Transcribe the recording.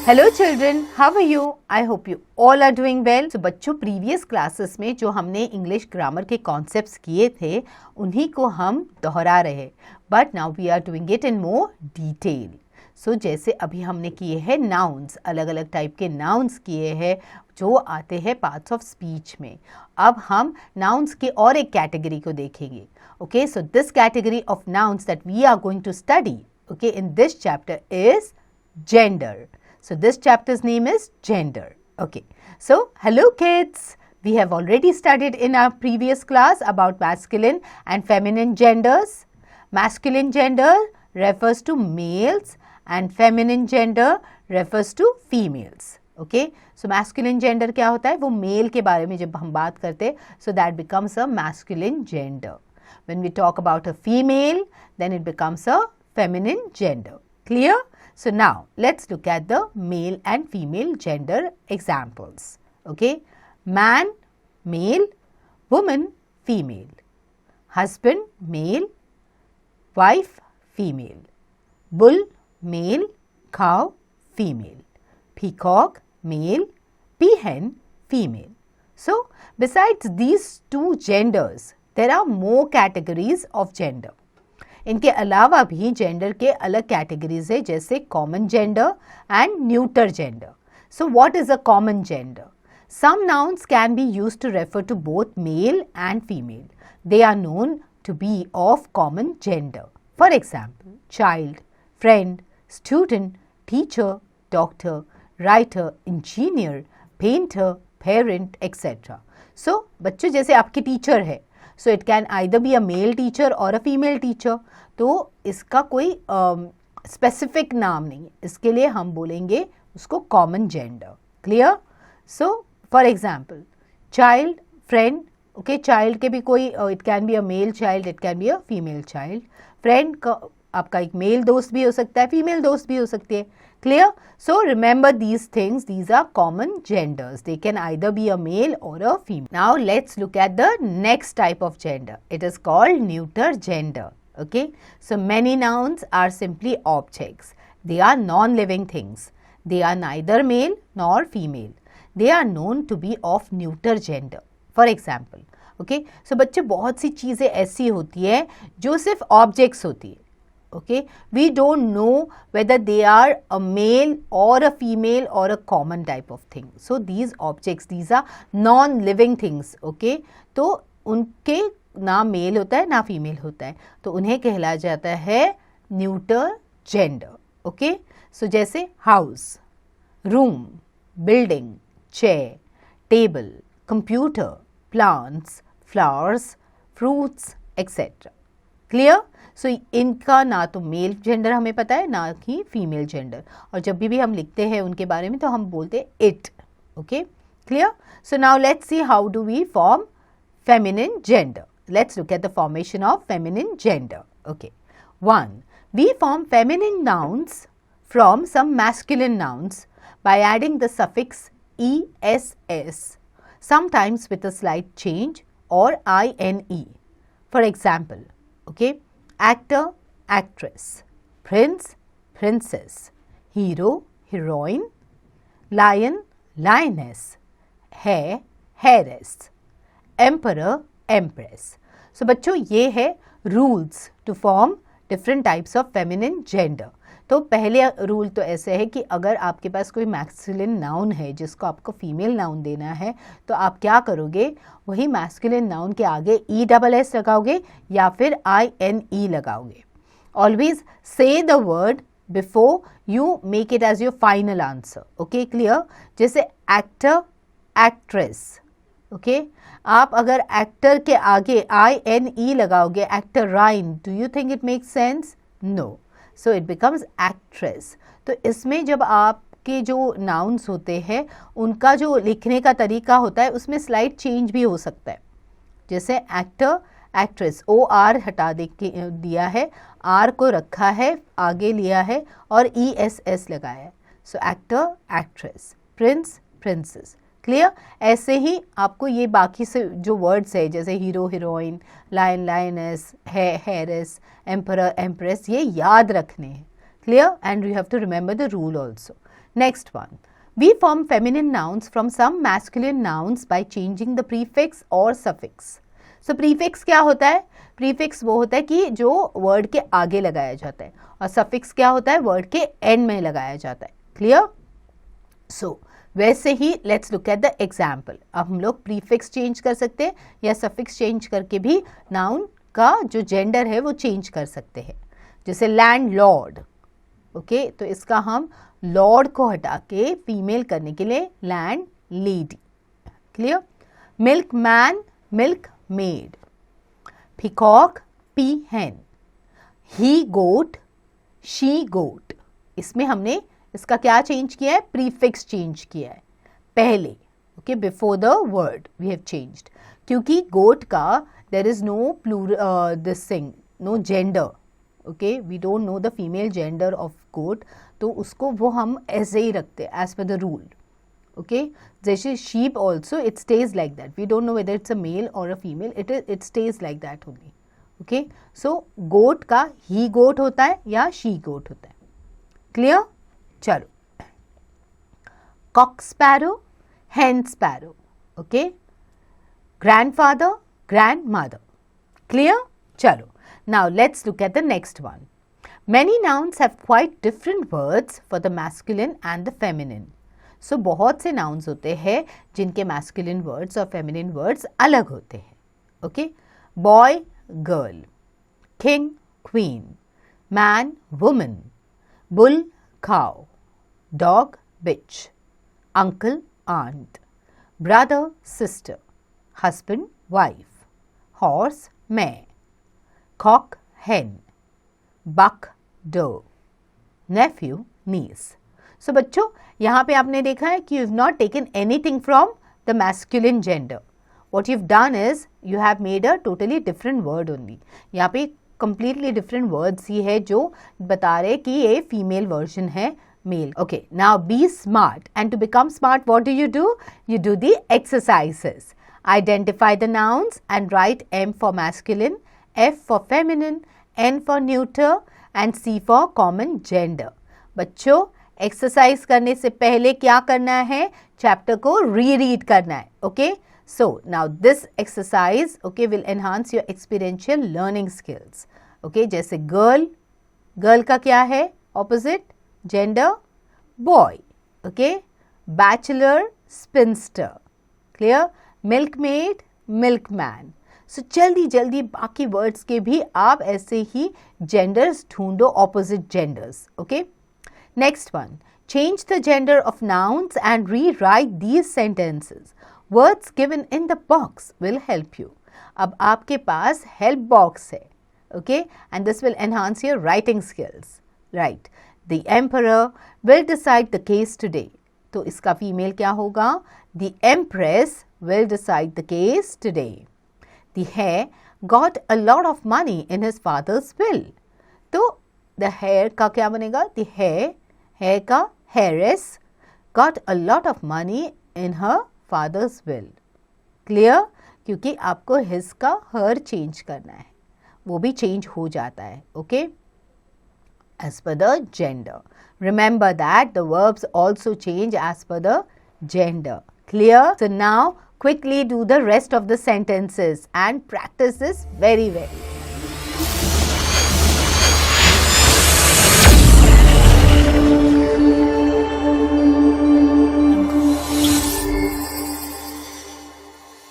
Hello children, how are you? I hope you all are doing well. तो बच्चों, previous classes में जो हमने इंग्लिश ग्रामर के कॉन्सेप्ट्स किए थे उन्हीं को हम दोहरा रहे, but now we are doing it in more detail. So जैसे अभी हमने किए हैं नाउन्स, अलग अलग टाइप के नाउन्स किए हैं जो आते हैं पार्ट्स ऑफ स्पीच में। अब हम नाउन्स के और एक कैटेगरी को देखेंगे। Okay, so this category of nouns that we are going to study okay in this chapter is gender. So this chapter's name is gender. Okay. So hello kids. We have already studied in our previous class about masculine and feminine genders. Masculine gender refers to males and feminine gender refers to females. Okay. So masculine gender क्या होता है? वो male के बारे में जब हम बात करते हैं, so that becomes a masculine gender. When we talk about a female, then it becomes a feminine gender. Clear? So now let's look at the male and female gender examples. Okay, man, male, woman, female, husband, male, wife, female, bull, male, cow, female, peacock, male, peahen, female. So besides these two genders, there are more categories of gender. इनके अलावा भी gender के अलग categories है, जैसे common gender and neuter gender. So what is a common gender? Some nouns can be used to refer to both male and female. They are known to be of common gender. For example, child, friend, student, teacher, doctor, writer, engineer, painter, parent etcetera. So बच्चों, जैसे आपकी teacher है, so it can either be a male teacher और a female teacher. तो इसका कोई specific नाम नहीं है, इसके लिए हम बोलेंगे उसको common gender. Clear? So for example, child, friend. Okay, child के भी कोई, it can be a male child, it can be a female child. Friend का आपका एक मेल दोस्त भी हो सकता है, फीमेल दोस्त भी हो सकती है. Clear? So remember these things. These are common genders. They can either be a male or a female. Now let's look at the next type of gender. It is called neuter gender. Okay? So many nouns are simply objects. They are non-living things. They are neither male nor female. They are known to be of neuter gender. For example, okay? So बच्चे, बहुत सी चीज़ें ऐसी होती है जो सिर्फ objects होती है. Okay, we don't know whether they are a male or a female or a common type of thing. So these objects, these are non-living things. Okay, तो उनके ना मेल होता है ना फीमेल होता है, तो उन्हें कहला जाता है न्यूटर जेंडर. ओके, सो जैसे house, room, building, chair, table, computer, plants, flowers, fruits etcetera. Clear? So इनका ना तो मेल जेंडर हमें पता है, ना कि फीमेल जेंडर, और जब भी हम लिखते हैं उनके बारे में तो हम बोलते हैं it. Okay, clear? So now let's see how do we form feminine gender. Let's look at the formation of feminine gender. Okay, 1. We form feminine nouns from some masculine nouns by adding the suffix ess, sometimes with a slight change, or ine. For example, okay, actor, actress, prince, princess, hero, heroine, lion, lioness, hare, heiress, emperor, empress. So बच्चों, ये है rules to form different types of feminine gender. तो पहले rule तो ऐसे है कि अगर आपके पास कोई मैस्कुलिन नाउन है जिसको आपको फीमेल नाउन देना है, तो आप क्या करोगे, वही मैस्कुलिन नाउन के आगे ESS लगाओगे या फिर INE लगाओगे. Always say the word before you make it as your final answer. Okay, clear? जैसे एक्टर, एक्ट्रेस. ओके, आप अगर एक्टर के आगे INE लगाओगे, एक्टर राइन, do you think it makes sense? No. So it becomes actress. तो इसमें जब आपके जो नाउन्स होते हैं उनका जो लिखने का तरीका होता है उसमें स्लाइट चेंज भी हो सकता है. जैसे एक्टर, एक्ट्रेस, OR हटा दिया है, R को रखा है, आगे लिया है और ESS लगाया है. So actor, actress, Prince, princess. Clear? ऐसे ही आपको ये बाकी से जो वर्ड्स है जैसे hero, heroine, lion, lioness, heiress, emperor, empress, ये याद रखने हैं. Clear? And you have to remember the rule also. Next one. We form feminine nouns from some masculine nouns by changing the prefix or suffix. So prefix क्या होता है? Prefix वो होता है कि जो word के आगे लगाया जाता है, और suffix क्या होता है? word के end में लगाया जाता है. Clear? So वैसे ही let's look at the example. अब हम लोग prefix change कर सकते हैं या suffix change करके भी noun का जो gender है वो change कर सकते हैं. जैसे landlord. ओके, तो इसका हम लॉर्ड को हटा के फीमेल करने के लिए landlady. Clear? Milkman, milkmaid. Peacock, peahen. He goat, she goat. इसमें हमने इसका क्या चेंज किया है? प्रीफिक्स चेंज किया है पहले. Okay, before the word we have changed, क्योंकि गोट का there is no this thing, no gender. Okay, we don't know the female gender of goat, तो उसको वो हम ऐसे ही रखते हैं as per the rule. Okay, जैसे sheep also it stays like that. We don't know whether it's a male और a female, it stays like that only. Okay, so goat का ही गोट होता है या शी गोट होता है. क्लियर? चलो, cock sparrow, hen sparrow. Okay, grandfather, grandmother. Clear? चलो, now let's look at the next one. Many nouns have quite different words for the masculine and the feminine. So बहुत से nouns होते हैं जिनके masculine words और feminine words अलग होते हैं. Okay? Boy, girl. King, queen. Man, woman. Bull, cow. Dog, bitch. Uncle, aunt. Brother, sister. Husband, wife. Horse, mare. Cock, hen. Buck, doe. Nephew, niece. So बच्चों, यहाँ पे आपने देखा है कि you have not taken anything from the masculine gender. What you've done is you have made a totally different word only. यहाँ पे completely different words ही है जो बता रहे कि ये female version है male. Okay, now be smart, and to become smart, what do? You do the exercises. Identify the nouns and write M for masculine, F for feminine, N for neuter and C for common gender. बच्चों, exercise करने से पहले क्या करना है? Chapter को reread करना है. Okay, so now this exercise okay will enhance your experiential learning skills. Okay, जैसे गर्ल, गर्ल का क्या है opposite gender? Boy. Okay, bachelor, spinster. Clear? Milkmaid, milkman. So जल्दी जल्दी बाकी वर्ड्स के भी आप ऐसे ही जेंडर्स ढूंढो, opposite genders. Okay, next one. Change the gender of nouns and rewrite these sentences. Words given in the box will help you. अब आपके पास हेल्प बॉक्स है. Okay, and this will enhance your writing skills. Right, the emperor will decide the case today. तो इसका female क्या होगा? The empress will decide the case today. The hare got a lot of money in his father's will. तो the hare का क्या बनेगा? The hare का heiress got a lot of money in her father's will. Clear? क्योंकि आपको his का her change करना है, वो भी change हो जाता है. Okay? As per the gender. Remember that the verbs also change as per the gender. Clear? So now quickly do the rest of the sentences and practice this very well.